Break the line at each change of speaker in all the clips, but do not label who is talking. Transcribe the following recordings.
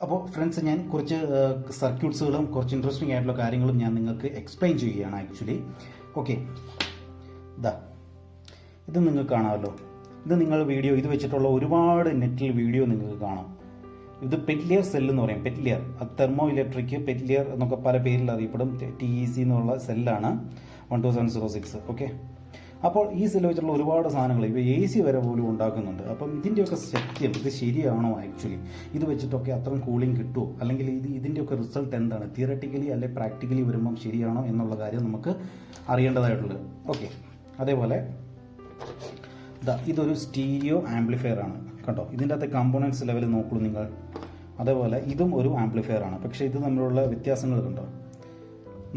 അപ്പോൾ ഫ്രണ്ട്സ്, ഞാൻ കുറച്ച് സർക്യൂട്ട്സുകളും കുറച്ച് ഇൻട്രസ്റ്റിംഗ് ആയിട്ടുള്ള കാര്യങ്ങളും ഞാൻ നിങ്ങൾക്ക് എക്സ്പ്ലെയിൻ ചെയ്യുകയാണ് ആക്ച്വലി. ഓക്കെ, ഇത് നിങ്ങൾക്ക് കാണാമല്ലോ. ഇത് നിങ്ങൾ വീഡിയോ ഇത് വെച്ചിട്ടുള്ള ഒരുപാട് നെറ്റിൽ വീഡിയോ നിങ്ങൾക്ക് കാണാം. ഇത് പെറ്റ്ലിയർ സെൽ എന്ന് പറയും. പെറ്റ്ലിയർ, തെർമോ ഇലക്ട്രിക് പെറ്റ്ലിയർ എന്നൊക്കെ പല പേരിൽ അറിയപ്പെടും. TEC എന്നുള്ള സെല്ലാണ് 12706. ഓക്കെ, അപ്പോൾ ഈ സെല്ല് വെച്ചിട്ടുള്ള ഒരുപാട് സാധനങ്ങൾ ഇപ്പോൾ AC വരെ പോലും ഉണ്ടാക്കുന്നുണ്ട്. അപ്പം ഇതിൻ്റെയൊക്കെ സത്യം, ഇത് ശരിയാണോ ആക്ച്വലി? ഇത് വെച്ചിട്ടൊക്കെ അത്രയും കൂളിംഗ് കിട്ടുമോ? അല്ലെങ്കിൽ ഇതിൻ്റെയൊക്കെ റിസൾട്ട് എന്താണ്? തിയററ്റിക്കലി അല്ലെങ്കിൽ പ്രാക്ടിക്കലി വരുമ്പം ശരിയാണോ എന്നുള്ള കാര്യം നമുക്ക് അറിയേണ്ടതായിട്ടുള്ളത്. ഓക്കെ, അതേപോലെ ഇതൊരു സ്റ്റീരിയോ ആംപ്ലിഫയർ ആണ്. കണ്ടോ, ഇതിൻ്റെ അകത്തെ കമ്പോണൻസ് ലെവൽ നോക്കൂ നിങ്ങൾ. അതേപോലെ ഇതും ഒരു ആംപ്ലിഫയർ ആണ്. പക്ഷേ ഇത് തമ്മിലുള്ള വ്യത്യാസങ്ങൾ കണ്ടോ,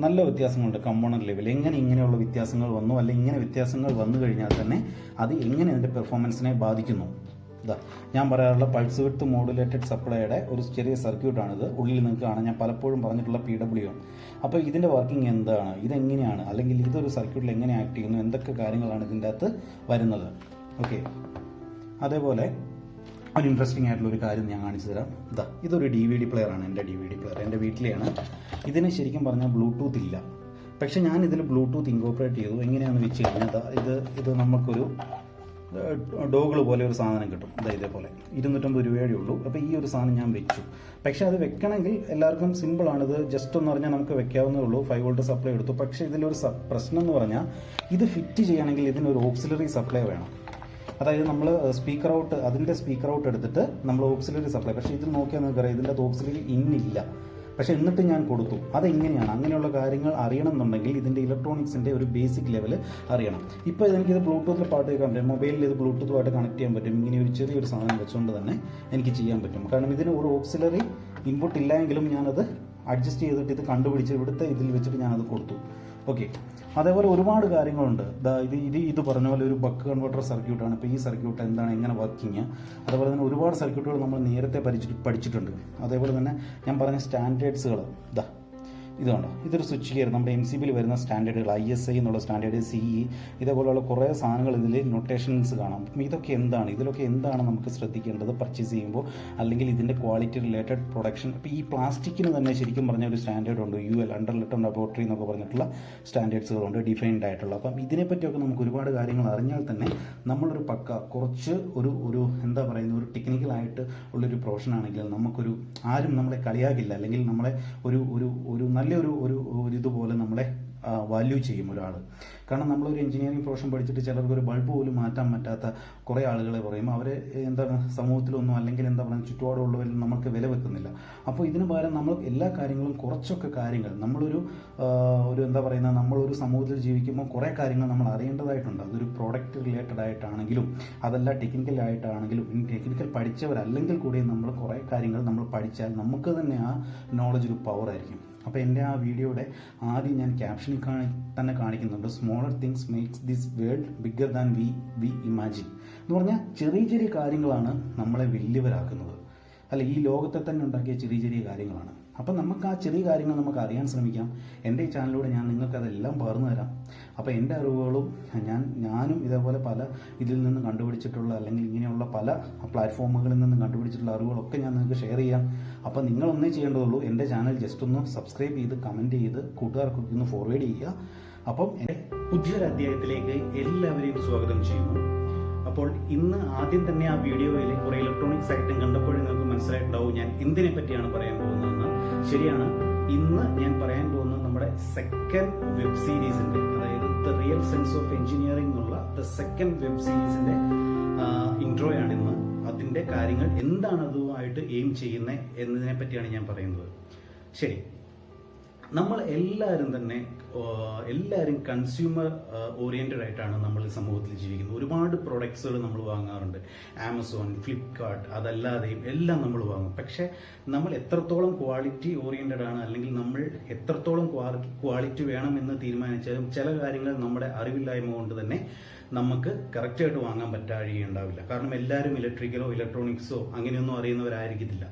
നല്ല വ്യത്യാസങ്ങളുണ്ട്. കമ്പോണന്റ് ലെവൽ എങ്ങനെ ഇങ്ങനെയുള്ള വ്യത്യാസങ്ങൾ വന്നു, അല്ലെങ്കിൽ ഇങ്ങനെ വ്യത്യാസങ്ങൾ വന്നു കഴിഞ്ഞാൽ തന്നെ അത് എങ്ങനെ അതിൻ്റെ പെർഫോമൻസിനെ ബാധിക്കുന്നു? ഞാൻ പറയാറുള്ള പൾസ് വിഡ്ത്ത് മോഡുലേറ്റഡ് സപ്ലൈയുടെ ഒരു ചെറിയ സർക്യൂട്ടാണിത്. ഉള്ളിൽ നിങ്ങൾക്ക് കാണാം, ഞാൻ പലപ്പോഴും പറഞ്ഞിട്ടുള്ള PWM. അപ്പോൾ ഇതിൻ്റെ വർക്കിംഗ് എന്താണ്, ഇതെങ്ങനെയാണ്, അല്ലെങ്കിൽ ഇതൊരു സർക്യൂട്ടിൽ എങ്ങനെ ആക്ട് ചെയ്യുന്നു, എന്തൊക്കെ കാര്യങ്ങളാണ് ഇതിൻ്റെ അകത്ത് വരുന്നത്. ഓക്കെ, അതേപോലെ ഒരു ഇൻട്രസ്റ്റിംഗ് ആയിട്ടുള്ള ഒരു കാര്യം ഞാൻ കാണിച്ചു തരാം. ഇതൊരു DVD പ്ലെയർ ആണ്. എൻ്റെ DVD പ്ലെയർ എൻ്റെ വീട്ടിലെയാണ്. ഇതിന് ശരിക്കും പറഞ്ഞാൽ ബ്ലൂടൂത്ത് ഇല്ല. പക്ഷേ ഞാൻ ഇതിൽ ബ്ലൂടൂത്ത് ഇൻകോർപ്പറേറ്റ് ചെയ്തു. എങ്ങനെയാണെന്ന് വെച്ച് കഴിഞ്ഞാൽ ഇത് നമുക്കൊരു ഡോഗിൾ പോലെ ഒരു സാധനം കിട്ടും. ഇതേപോലെ 250 രൂപയേ ഉള്ളൂ. അപ്പോൾ ഈ ഒരു സാധനം ഞാൻ വെച്ചു. പക്ഷേ അത് വെക്കണമെങ്കിൽ എല്ലാവർക്കും സിമ്പിളാണിത്. ജസ്റ്റ് ഒന്ന് പറഞ്ഞാൽ നമുക്ക് വെക്കാവുന്നേ ഉള്ളൂ. 5 വോൾട്ട് സപ്ലൈ എടുത്തു. പക്ഷേ ഇതിലൊരു പ്രശ്നം എന്ന് പറഞ്ഞാൽ ഇത് ഫിറ്റ് ചെയ്യണമെങ്കിൽ ഇതിനൊരു ഓക്സിലറി സപ്ലൈ വേണം. അതായത് നമ്മൾ സ്പീക്കർ ഔട്ട് എടുത്തിട്ട് നമ്മൾ ഓക്സിലറി സപ്ലൈ. പക്ഷേ ഇതിൽ നോക്കിയാൽ നിങ്ങൾക്കറിയാം ഇതിൻ്റെ അത് ഓക്സിലറി ഇന്നില്ല. പക്ഷേ എന്നിട്ട് ഞാൻ കൊടുത്തു. അതെങ്ങനെയാണ്? അങ്ങനെയുള്ള കാര്യങ്ങൾ അറിയണം എന്നുണ്ടെങ്കിൽ ഇതിൻ്റെ ഇലക്ട്രോണിക്സിൻ്റെ ഒരു ബേസിക് ലെവൽ അറിയണം. ഇപ്പോൾ എനിക്കിത് ബ്ലൂടൂത്തിൽ പാട്ട് കേൾക്കാൻ പറ്റും. മൊബൈലിൽ ഇത് ബ്ലൂടൂത്തുമായിട്ട് കണക്ട് ചെയ്യാൻ പറ്റും. ഇങ്ങനെ ഒരു ചെറിയൊരു സാധനം വെച്ചുകൊണ്ട് തന്നെ എനിക്ക് ചെയ്യാൻ പറ്റും. കാരണം ഇതിന് ഒരു ഓക്സിലറി ഇൻപുട്ട് ഇല്ലെങ്കിലും ഞാനത് അഡ്ജസ്റ്റ് ചെയ്തിട്ട് ഇത് കണ്ടുപിടിച്ച് ഇവിടുത്തെ ഇതിൽ വെച്ചിട്ട് ഞാനത് കൊടുത്തു. ഓക്കെ, അതേപോലെ ഒരുപാട് കാര്യങ്ങളുണ്ട്. ഇത് പറഞ്ഞ പോലെ ഒരു ബക്ക് കൺവെർട്ടർ സർക്യൂട്ടാണ്. ഇപ്പോൾ ഈ സർക്യൂട്ട് എന്താണ്, എങ്ങനെ വർക്കിങ്, അതേപോലെ തന്നെ ഒരുപാട് സർക്യൂട്ടുകൾ നമ്മൾ നേരത്തെ പഠിച്ചിട്ടുണ്ട്. അതേപോലെ തന്നെ ഞാൻ പറഞ്ഞ സ്റ്റാൻഡേർഡ്സുകൾ ഇതുണ്ടോ, ഇതൊരു സ്വിച്ച് ഗിയർ നമ്മുടെ MCBയിൽ വരുന്ന സ്റ്റാൻഡേർഡുകൾ, ISI എന്നുള്ള സ്റ്റാൻഡേർഡ്, CE, ഇതേപോലെയുള്ള കുറേ സാധനങ്ങൾ ഇതിൽ നൊട്ടേഷൻസ് കാണാം. ഇതിലൊക്കെ എന്താണ് നമുക്ക് ശ്രദ്ധിക്കേണ്ടത് പർച്ചേസ് ചെയ്യുമ്പോൾ, അല്ലെങ്കിൽ ഇതിൻ്റെ ക്വാളിറ്റി റിലേറ്റഡ് പ്രൊഡക്ഷൻ. ഇപ്പോൾ ഈ പ്ലാസ്റ്റിക്കിന് തന്നെ ശരിക്കും പറഞ്ഞ ഒരു സ്റ്റാൻഡേർഡ് ഉണ്ട്. UL അണ്ടർ ലിറ്റർ ലബോറട്ടറി എന്നൊക്കെ പറഞ്ഞിട്ടുള്ള സ്റ്റാൻഡേർഡ്സുകളുണ്ട്, ഡിഫൈൻഡ് ആയിട്ടുള്ള. അപ്പം ഇതിനെപ്പറ്റിയൊക്കെ നമുക്ക് ഒരുപാട് കാര്യങ്ങൾ അറിഞ്ഞാൽ തന്നെ നമ്മളൊരു കുറച്ച് ഒരു എന്താ പറയുന്നത്, ഒരു ടെക്നിക്കലായിട്ട് ഉള്ളൊരു പ്രൊഫഷൻ ആണെങ്കിൽ നമുക്കൊരു ആരും നമ്മളെ കളിയാക്കില്ല, അല്ലെങ്കിൽ നമ്മളെ ഒരു നല്ലൊരു ഇതുപോലെ നമ്മളെ വാല്യൂ ചെയ്യും ഒരാൾ. കാരണം നമ്മളൊരു എഞ്ചിനീയറിംഗ് പ്രൊഫഷൻ പഠിച്ചിട്ട് ചിലർക്ക് ഒരു ബൾബ് പോലും മാറ്റാൻ പറ്റാത്ത കുറേ ആളുകളെ പറയും. അവരെ എന്താണ് സമൂഹത്തിലൊന്നും, അല്ലെങ്കിൽ എന്താ പറയുക, ചുറ്റുപാടുള്ളവരിൽ നമുക്ക് വില വെക്കുന്നില്ല. അപ്പോൾ ഇതിന് പകരം നമ്മൾ എല്ലാ കാര്യങ്ങളും കുറച്ചൊക്കെ കാര്യങ്ങൾ നമ്മളൊരു എന്താ പറയുന്നത്, നമ്മളൊരു സമൂഹത്തിൽ ജീവിക്കുമ്പോൾ കുറേ കാര്യങ്ങൾ നമ്മൾ അറിയേണ്ടതായിട്ടുണ്ട്. അതൊരു പ്രോഡക്റ്റ് റിലേറ്റഡ് ആയിട്ടാണെങ്കിലും അതല്ല ടെക്നിക്കലായിട്ടാണെങ്കിലും. ടെക്നിക്കൽ പഠിച്ചവരല്ലെങ്കിൽ കൂടി നമ്മൾ കുറേ കാര്യങ്ങൾ നമ്മൾ പഠിച്ചാൽ നമുക്ക് തന്നെ ആ നോളജ് ഒരു പവറായിരിക്കും. അപ്പോൾ എൻ്റെ ആ വീഡിയോയുടെ ആദ്യം ഞാൻ ക്യാപ്ഷനിൽ തന്നെ കാണിക്കുന്നുണ്ട്, smaller things makes this world bigger than V imagine എന്ന് പറഞ്ഞാൽ ചെറിയ കാര്യങ്ങളാണ് നമ്മളെ വലിയവരാക്കുന്നത്. അല്ല, ഈ ലോകത്തെ തന്നെ ഉണ്ടാക്കിയ ചെറിയ കാര്യങ്ങളാണ്. അപ്പം നമുക്ക് ആ ചെറിയ കാര്യങ്ങൾ നമുക്ക് അറിയാൻ ശ്രമിക്കാം. എൻ്റെ ഈ ചാനലിലൂടെ ഞാൻ നിങ്ങൾക്കതെല്ലാം പകർന്നു തരാം. അപ്പോൾ എൻ്റെ അറിവുകളും ഞാനും ഇതേപോലെ പല ഇതിൽ നിന്ന് കണ്ടുപിടിച്ചിട്ടുള്ള, അല്ലെങ്കിൽ ഇങ്ങനെയുള്ള പല പ്ലാറ്റ്ഫോമുകളിൽ നിന്ന് കണ്ടുപിടിച്ചിട്ടുള്ള അറിവുകളൊക്കെ ഞാൻ നിങ്ങൾക്ക് ഷെയർ ചെയ്യാം. അപ്പോൾ നിങ്ങളൊന്നേ ചെയ്യേണ്ടതുള്ളൂ, എൻ്റെ ചാനൽ ജസ്റ്റ് ഒന്ന് സബ്സ്ക്രൈബ് ചെയ്ത് കമൻറ്റ് ചെയ്ത് കൂട്ടുകാർക്കൊക്കെ ഒന്ന് ഫോർവേഡ് ചെയ്യുക. അപ്പം എൻ്റെ പുതിയൊരു അധ്യായത്തിലേക്ക് എല്ലാവരെയും സ്വാഗതം ചെയ്യുന്നു. അപ്പോൾ ഇന്ന് ആദ്യം തന്നെ ആ വീഡിയോയിൽ കുറേ ഇലക്ട്രോണിക്സ് ഐറ്റം കണ്ടപ്പോഴേ നിങ്ങൾക്ക് മനസ്സിലായിട്ടുണ്ടാവും ഞാൻ എന്തിനെ പറ്റിയാണ് പറയാൻ പോകുന്നതെന്ന്. ശരിയാണ്, ഇന്ന് ഞാൻ പറയാൻ പോകുന്നത് നമ്മുടെ സെക്കൻഡ് വെബ് സീരീസിന്റെ, അതായത് the real sense of engineering എന്നുള്ള ദ സെക്കൻഡ് വെബ് സീരീസിന്റെ ഇൻട്രോയാണ് ഇന്ന്. അതിന്റെ കാര്യങ്ങൾ എന്താണ് അതുമായിട്ട് എയിം ചെയ്യുന്നത് എന്നതിനെ പറ്റിയാണ് ഞാൻ പറയുന്നത്. ശരി, നമ്മൾ എല്ലാവരും കൺസ്യൂമർ ഓറിയന്റഡ് ആയിട്ടാണ് നമ്മൾ സമൂഹത്തിൽ ജീവിക്കുന്നത്. ഒരുപാട് പ്രൊഡക്ട്സുകൾ നമ്മൾ വാങ്ങാറുണ്ട്. ആമസോൺ, ഫ്ലിപ്കാർട്ട്, അതല്ലാതെയും എല്ലാം നമ്മൾ വാങ്ങും. പക്ഷെ നമ്മൾ എത്രത്തോളം ക്വാളിറ്റി ഓറിയന്റഡ് ആണ്, അല്ലെങ്കിൽ നമ്മൾ എത്രത്തോളം ക്വാളിറ്റി വേണമെന്ന് തീരുമാനിച്ചാലും ചില കാര്യങ്ങൾ നമ്മുടെ അറിവില്ലായ്മ കൊണ്ട് തന്നെ നമുക്ക് കറക്റ്റായിട്ട് വാങ്ങാൻ പറ്റാഴിയുണ്ടാവില്ല. കാരണം എല്ലാവരും ഇലക്ട്രിക്കലോ ഇലക്ട്രോണിക്സോ അങ്ങനെയൊന്നും അറിയുന്നവരായിരിക്കത്തില്ല.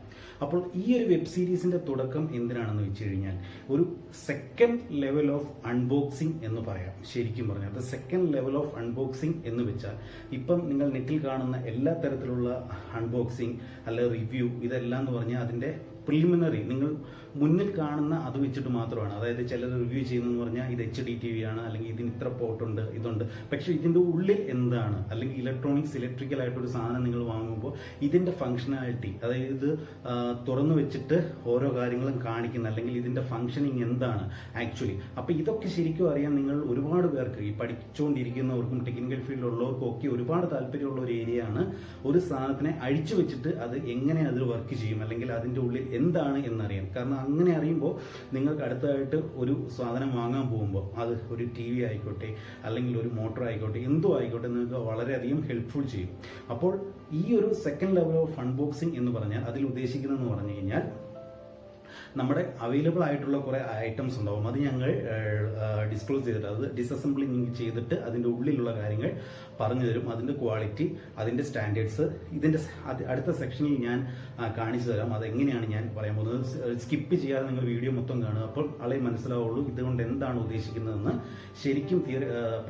അപ്പോൾ ഈ ഒരു വെബ് സീരീസിന്റെ തുടക്കം എന്തിനാണെന്ന് വെച്ച് കഴിഞ്ഞാൽ ഒരു സെക്കൻഡ് ലെവൽ ഓഫ് അൺബോക്സിംഗ് എന്ന് പറയാം. ശരിക്കും പറഞ്ഞാൽ അത് സെക്കൻഡ് ലെവൽ ഓഫ് അൺബോക്സിംഗ് എന്ന് വെച്ചാൽ ഇപ്പം നിങ്ങൾ നെറ്റിൽ കാണുന്ന എല്ലാ തരത്തിലുള്ള അൺബോക്സിംഗ് അല്ലെ റിവ്യൂ ഇതെല്ലാം എന്ന് പറഞ്ഞാൽ അതിന്റെ പ്രിലിമിനറി, നിങ്ങൾ മുന്നിൽ കാണുന്ന അത് വെച്ചിട്ട് മാത്രമാണ്. അതായത് ചിലർ റിവ്യൂ ചെയ്യുന്നതെന്ന് പറഞ്ഞാൽ ഇത് HD TV ആണ്, അല്ലെങ്കിൽ ഇതിന് ഇത്ര പോർട്ടുണ്ട്, ഇതുണ്ട്. പക്ഷേ ഇതിൻ്റെ ഉള്ളിൽ എന്താണ്, അല്ലെങ്കിൽ ഇലക്ട്രിക്കൽ ആയിട്ടൊരു സാധനം നിങ്ങൾ വാങ്ങുമ്പോൾ ഇതിൻ്റെ ഫങ്ഷനാലിറ്റി, അതായത് ഇത് തുറന്നു വെച്ചിട്ട് ഓരോ കാര്യങ്ങളും കാണിക്കുന്ന, അല്ലെങ്കിൽ ഇതിൻ്റെ ഫങ്ഷനിങ് എന്താണ് ആക്ച്വലി. അപ്പോൾ ഇതൊക്കെ ശരിക്കും അറിയാൻ നിങ്ങൾ ഒരുപാട് പേർക്ക്, ഈ പഠിച്ചുകൊണ്ടിരിക്കുന്നവർക്കും ടെക്നിക്കൽ ഫീൽഡിലുള്ളവർക്കും ഒക്കെ ഒരുപാട് താല്പര്യമുള്ള ഒരു ഏരിയ ആണ്. ഒരു സാധനത്തിനെ അഴിച്ചു വെച്ചിട്ട് അത് എങ്ങനെ അതിൽ വർക്ക് ചെയ്യും, അല്ലെങ്കിൽ അതിൻ്റെ ഉള്ളിൽ എന്താണ് എന്നറിയാം. കാരണം അങ്ങനെ അറിയുമ്പോൾ നിങ്ങൾക്ക് അടുത്തതായിട്ട് ഒരു സാധനം വാങ്ങാൻ പോകുമ്പോൾ, അത് ഒരു TV ആയിക്കോട്ടെ, അല്ലെങ്കിൽ ഒരു മോട്ടോർ ആയിക്കോട്ടെ, എന്തോ ആയിക്കോട്ടെ, നിങ്ങൾക്ക് വളരെയധികം ഹെൽപ്ഫുൾ ചെയ്യും. അപ്പോൾ ഈ ഒരു സെക്കൻഡ് ലെവൽ ഓഫ് അൺബോക്സിംഗ് എന്ന് പറഞ്ഞാൽ അതിൽ ഉദ്ദേശിക്കുന്നതെന്ന് പറഞ്ഞു കഴിഞ്ഞാൽ നമ്മുടെ അവൈലബിൾ ആയിട്ടുള്ള കുറേ ഐറ്റംസ് ഉണ്ടാവും. അത് ഞങ്ങൾ ഡിസ്ക്ലോസ് ചെയ്തിട്ട്, അത് ഡിസസംബ്ലിങ് ചെയ്തിട്ട് അതിൻ്റെ ഉള്ളിലുള്ള കാര്യങ്ങൾ പറഞ്ഞു തരും. അതിൻ്റെ ക്വാളിറ്റി, അതിൻ്റെ സ്റ്റാൻഡേർഡ്സ്, ഇതിൻ്റെ അടുത്ത സെക്ഷനിൽ ഞാൻ കാണിച്ചു തരാം. അതെങ്ങനെയാണ് ഞാൻ പറയാൻ പോകുന്നത്. സ്കിപ്പ് ചെയ്യാതെ നിങ്ങൾ വീഡിയോ മൊത്തം കാണുക. അപ്പോൾ ആളെ മനസ്സിലാവുള്ളൂ ഇതുകൊണ്ട് എന്താണ് ഉദ്ദേശിക്കുന്നതെന്ന്. ശരിക്കും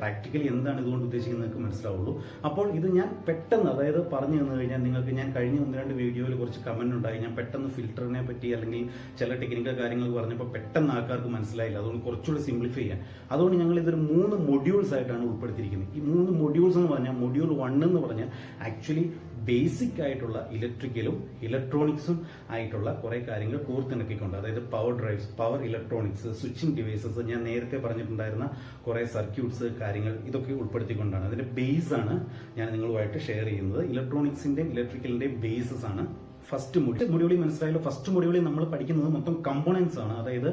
പ്രാക്ടിക്കലി എന്താണ് ഇതുകൊണ്ട് ഉദ്ദേശിക്കുന്നത് മനസ്സിലാവുള്ളൂ. അപ്പോൾ ഇത് ഞാൻ പെട്ടെന്ന്, അതായത് പറഞ്ഞു തന്നു കഴിഞ്ഞാൽ നിങ്ങൾക്ക്, ഞാൻ കഴിഞ്ഞ 1-2 വീഡിയോയിൽ കുറച്ച് കമന്റ് ഉണ്ടായി, ഞാൻ പെട്ടെന്ന് ഫിൽറ്ററിനെ പറ്റി അല്ലെങ്കിൽ ചില ടെക്നിക്കൽ കാര്യങ്ങൾ പറഞ്ഞപ്പോൾ പെട്ടെന്ന് ആൾക്കാർക്ക് മനസ്സിലായില്ല. അതുകൊണ്ട് കുറച്ചുകൂടി സിംപ്ലിഫൈ ചെയ്യാൻ, അതുകൊണ്ട് ഞങ്ങൾ ഇതൊരു 3 മൊഡ്യൂൾസ് ആയിട്ടാണ് ഉൾപ്പെടുത്തിയിരിക്കുന്നത്. ഈ 3 മൊഡ്യൂൾസ് എന്ന് പറഞ്ഞാൽ, മൊഡ്യൂൾ 1 എന്ന് പറഞ്ഞാൽ ആക്ച്വലി ബേസിക് ആയിട്ടുള്ള ഇലക്ട്രിക്കലും ഇലക്ട്രോണിക്സും ആയിട്ടുള്ള കുറേ കാര്യങ്ങൾ കോർത്തിണക്കിക്കൊണ്ട്, അതായത് power drives, power electronics, switching devices, ഞാൻ നേരത്തെ പറഞ്ഞിട്ടുണ്ടായിരുന്ന കുറേ സർക്യൂട്ട്സ് കാര്യങ്ങൾ, ഇതൊക്കെ ഉൾപ്പെടുത്തിക്കൊണ്ടാണ്. അതിന്റെ ബേസ് ആണ് ഞാൻ നിങ്ങളുമായിട്ട് ഷെയർ ചെയ്യുന്നത്. ഇലക്ട്രോണിക്സിന്റെയും ഇലക്ട്രിക്കലിന്റെയും ബേസസ് ആണ് ഫസ്റ്റ് മൊഡ്യൂളിൽ. മനസ്സിലായല്ലോ, ഫസ്റ്റ് മൊഡ്യൂളിൽ നമ്മൾ പഠിക്കുന്നത് മൊത്തം കമ്പോണൻസ് ആണ്. അതായത്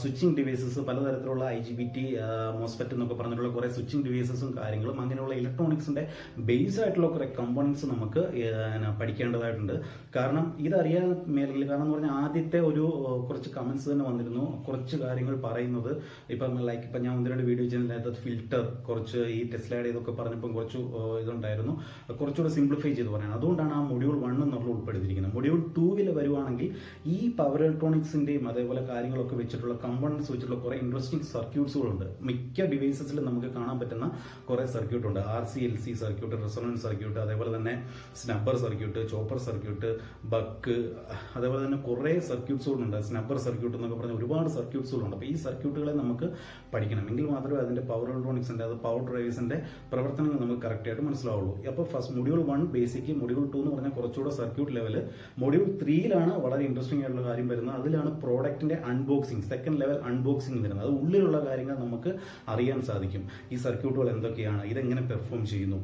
സ്വിച്ചിങ് ഡിവൈസസ്, പലതരത്തിലുള്ള IGBT, മോസ്ഫെറ്റ് എന്നൊക്കെ പറഞ്ഞിട്ടുള്ള കുറെ സ്വിച്ചിങ് ഡിവൈസസും കാര്യങ്ങളും, അങ്ങനെയുള്ള ഇലക്ട്രോണിക്സിന്റെ ബേസ് ആയിട്ടുള്ള കുറെ കമ്പോണൻസ് നമുക്ക് പഠിക്കേണ്ടതായിട്ടുണ്ട്. കാരണം ഇതറിയാൻ മേലെങ്കിൽ, കാരണം എന്ന് പറഞ്ഞാൽ ആദ്യത്തെ ഒരു കുറച്ച് കമന്റ്സ് തന്നെ വന്നിരുന്നു, കുറച്ച് കാര്യങ്ങൾ പറയുന്നത്. ഇപ്പം ഞാൻ 1-2 വീഡിയോ ചെയ്യുന്നതിനകത്ത് ഫിൽറ്റർ, കുറച്ച് ഈ ടെസ്ലയുടെ ഇതൊക്കെ പറഞ്ഞപ്പോൾ കുറച്ച് ഇതുണ്ടായിരുന്നു, കുറച്ചുകൂടെ സിംപ്ലിഫൈ ചെയ്ത് പറയാൻ. അതുകൊണ്ടാണ് ആ മൊഡ്യൂൾ 1 നമ്മൾ ഉൾപ്പെടുത്തിയിരിക്കുന്നത്. മൊഡ്യൂൾ 2 വരുവാണെങ്കിൽ ഈ പവർ ഇലക്ട്രോണിക്സിന്റെയും അതേപോലെ കാര്യങ്ങളൊക്കെ വെച്ചിട്ടുള്ള കമ്പോണൻസ് വെച്ചിട്ടുള്ള കുറെ ഇൻട്രസ്റ്റിംഗ് സർക്യൂട്ട്സുകളുണ്ട്. മിക്ക ഡിവൈസസിലും നമുക്ക് കാണാൻ പറ്റുന്ന കുറെ സർക്യൂട്ട് ഉണ്ട്. RC LC circuit, resonance circuit, അതേപോലെ തന്നെ സ്നബ്ബർ സർക്യൂട്ട്, ചോപ്പർ സർക്യൂട്ട്, ബക്ക്, അതേപോലെ തന്നെ കുറെ സർക്യൂട്ട്സുകളുണ്ട്. സ്നബ്ബർ സർക്യൂട്ട് എന്നൊക്കെ പറഞ്ഞ ഒരുപാട് സർക്യൂട്ട്സുകളുണ്ട്. അപ്പോൾ ഈ സർക്യൂട്ടുകളെ നമുക്ക് പഠിക്കണമെങ്കിൽ മാത്രമേ അതിന്റെ പവർ ഇലക്ട്രോണിക്സിന്റെ, അത് പവർ ഡ്രൈവേഴ്സിന്റെ പ്രവർത്തനങ്ങൾ നമുക്ക് കറക്റ്റ് ആയിട്ട് മനസ്സിലാവുള്ളൂ. അപ്പോൾ ഫസ്റ്റ് മൊഡ്യൂൾ 1 ബേസിക്, മൊഡ്യൂൾ 2 എന്ന് പറഞ്ഞാൽ കുറച്ചുകൂടെ സർക്യൂട്ട് ലെവല്, മൊഡ്യൂൾ 3 വളരെ ഇൻട്രസ്റ്റിംഗ് ആയിട്ടുള്ള കാര്യം വരുന്നത്. അതിലാണ് പ്രോഡക്റ്റിന്റെ അൺബോക്സിംഗ്, സെക്കൻഡ് ലെവൽ അൺബോക്സിംഗ് വരുന്നത്. അത് ഉള്ളിലുള്ള കാര്യങ്ങൾ നമുക്ക് അറിയാൻ സാധിക്കും. ഈ സർക്യൂട്ടുകൾ എന്തൊക്കെയാണ്, ഇതെങ്ങനെ പെർഫോം ചെയ്യുന്നു,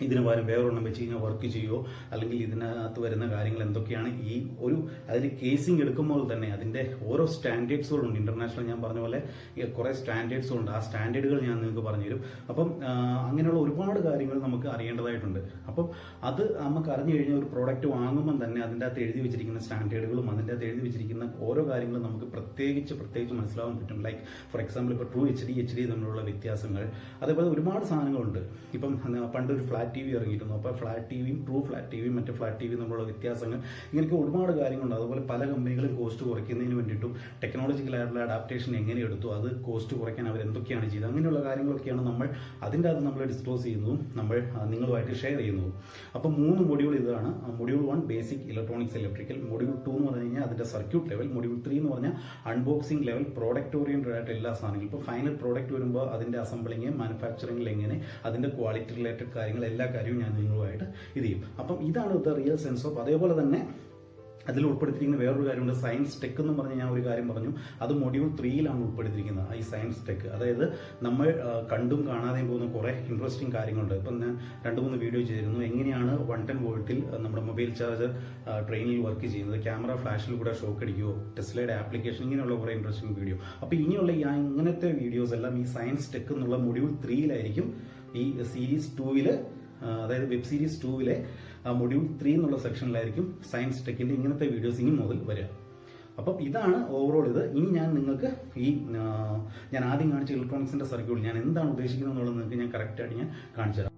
ഇതിന് പകരം വേറൊരെണ്ണം വെച്ച് കഴിഞ്ഞാൽ വർക്ക് ചെയ്യുമോ, അല്ലെങ്കിൽ ഇതിനകത്ത് വരുന്ന കാര്യങ്ങൾ എന്തൊക്കെയാണ്. ഈ ഒരു അതിന് കേസിംഗ് എടുക്കുമ്പോൾ തന്നെ അതിന്റെ ഓരോ സ്റ്റാൻഡേർഡ്സുകളുണ്ട്. ഇന്റർനാഷണൽ ഞാൻ പറഞ്ഞ പോലെ കുറെ സ്റ്റാൻഡേർഡ്സുകളുണ്ട്. ആ സ്റ്റാൻഡേർഡുകൾ ഞാൻ നിങ്ങൾക്ക് പറഞ്ഞുതരും. അപ്പം അങ്ങനെയുള്ള ഒരുപാട് കാര്യങ്ങൾ നമുക്ക് അറിയേണ്ടതായിട്ടുണ്ട്. അപ്പം അത് നമുക്ക് അറിഞ്ഞു കഴിഞ്ഞാൽ ഒരു പ്രോഡക്റ്റ് വാങ്ങുമ്പോൾ തന്നെ അതിൻ്റെ അകത്ത് എഴുതി വെച്ചിരിക്കുന്ന സ്റ്റാൻഡേർഡുകളും അതിൻ്റെ അകത്ത് എഴുതി വെച്ചിരിക്കുന്ന ഓരോ കാര്യങ്ങളും നമുക്ക് പ്രത്യേകിച്ച് മനസ്സിലാവാൻ പറ്റും. ലൈക്ക് ഫോർ എക്സാമ്പിൾ ഇപ്പോൾ ട്രൂ HD തമ്മിലുള്ള വ്യത്യാസങ്ങൾ, അതേപോലെ ഒരുപാട് സാധനങ്ങളുണ്ട്. ഇപ്പം പണ്ടൊരു ഫ്ലാറ്റ് TV ഇറങ്ങിയിരുന്നു. അപ്പോൾ ഫ്ലാറ്റ് ടിവിയും ട്രൂ ഫ്ലാറ്റ് ടിവിയും മറ്റേ ഫ്ലാറ്റ് TV തമ്മിലുള്ള വ്യത്യാസങ്ങൾ, ഇങ്ങനെയൊക്കെ ഒരുപാട് കാര്യങ്ങളുണ്ട്. അതുപോലെ പല കമ്പനികളും കോസ്റ്റ് കുറയ്ക്കുന്നതിന് വേണ്ടിയിട്ടും ടെക്നോളജിക്കലായിട്ടുള്ള അഡാപ്റ്റേഷൻ എങ്ങനെ എടുത്തു, അത് കോസ്റ്റ് കുറയ്ക്കാൻ അവർ എന്തൊക്കെയാണ് ചെയ്തത്, അങ്ങനെയുള്ള കാര്യങ്ങളൊക്കെയാണ് അതിൻ്റെ അകത്ത് നമ്മൾ ഡിസ്ക്ലോസ് ചെയ്യുന്നതും നമ്മൾ നിങ്ങളുമായിട്ട് ഷെയർ ചെയ്യുന്നതും. അപ്പോൾ 3 മൊഡ്യൂൾ ഇതാണ്. Module 1 basic electronics electrical, module 2 എന്ന് പറഞ്ഞു കഴിഞ്ഞാൽ അതിന്റെ സർക്യൂട്ട് ലെവൽ, മൊഡ്യൂൾ 3 എന്ന് പറഞ്ഞാൽ അൺബോക്സിംഗ് ലെവൽ, പ്രോഡക്റ്റ് ഓറിയന്റഡ് ആയിട്ട് എല്ലാ സാധനങ്ങളും. ഇപ്പോൾ ഫൈനൽ പ്രോഡക്റ്റ് വരുമ്പോൾ അതിന്റെ അസംബ്ലിങ്, മാനുഫാക്ചറിംഗ് എങ്ങനെ, അതിന്റെ ക്വാളിറ്റി റിലേറ്റഡ് കാര്യങ്ങൾ, എല്ലാ കാര്യവും ഞാൻ നിങ്ങളുമായിട്ട് ഇത് ചെയ്യും. അപ്പം ഇതാണ് ദ റിയൽ സെൻസ് ഓഫ്. അതേപോലെ തന്നെ അതിൽ ഉൾപ്പെടുത്തിയിരിക്കുന്ന വേറൊരു കാര്യമുണ്ട്, സയൻസ് ടെക് എന്ന് പറഞ്ഞ് ഞാൻ ഒരു കാര്യം പറഞ്ഞു. അത് മൊഡ്യൂൾ 3 ഉൾപ്പെടുത്തിയിരിക്കുന്നത്. ഈ സയൻസ് ടെക്, അതായത് നമ്മൾ കണ്ടും കാണാതെയും പോകുന്ന കുറെ ഇൻട്രസ്റ്റിംഗ് കാര്യങ്ങളുണ്ട്. ഇപ്പം ഞാൻ 2-3 വീഡിയോ ചെയ്തിരുന്നു. എങ്ങനെയാണ് 110 വോൾട്ടിൽ നമ്മുടെ മൊബൈൽ ചാർജർ ട്രെയിനിൽ വർക്ക് ചെയ്യുന്നത്, ക്യാമറ ഫ്ലാഷിൽ കൂടെ ഷോക്ക് അടിക്കുമോ, ടെസ്ലയുടെ ആപ്ലിക്കേഷൻ, ഇങ്ങനെയുള്ള കുറെ ഇൻട്രസ്റ്റിംഗ് വീഡിയോ. അപ്പോൾ ഇനിയുള്ള ഇങ്ങനത്തെ വീഡിയോസ് എല്ലാം ഈ സയൻസ് ടെക് എന്നുള്ള മൊഡ്യൂൾ 3 ഈ സീരീസ് 2 അതായത് വെബ് സീരീസ് 2 മൊഡ്യൂൾ 3 എന്നുള്ള സെക്ഷനിലായിരിക്കും സയൻസ് ടെക്കിന്റെ ഇങ്ങനത്തെ വീഡിയോസ് ഇനി മുതൽ വരിക. അപ്പം ഇതാണ് ഓവറോൾ ഇത്. ഇനി ഞാൻ നിങ്ങൾക്ക് ഞാൻ ആദ്യം കാണിച്ച ഇലക്ട്രോണിക്സിന്റെ സർക്യൂട്ട് ഞാൻ എന്താണ് ഉദ്ദേശിക്കുന്നത് എന്നുള്ളത് നിങ്ങൾക്ക് ഞാൻ കറക്റ്റായിട്ട് ഞാൻ കാണിച്ചു തരാം.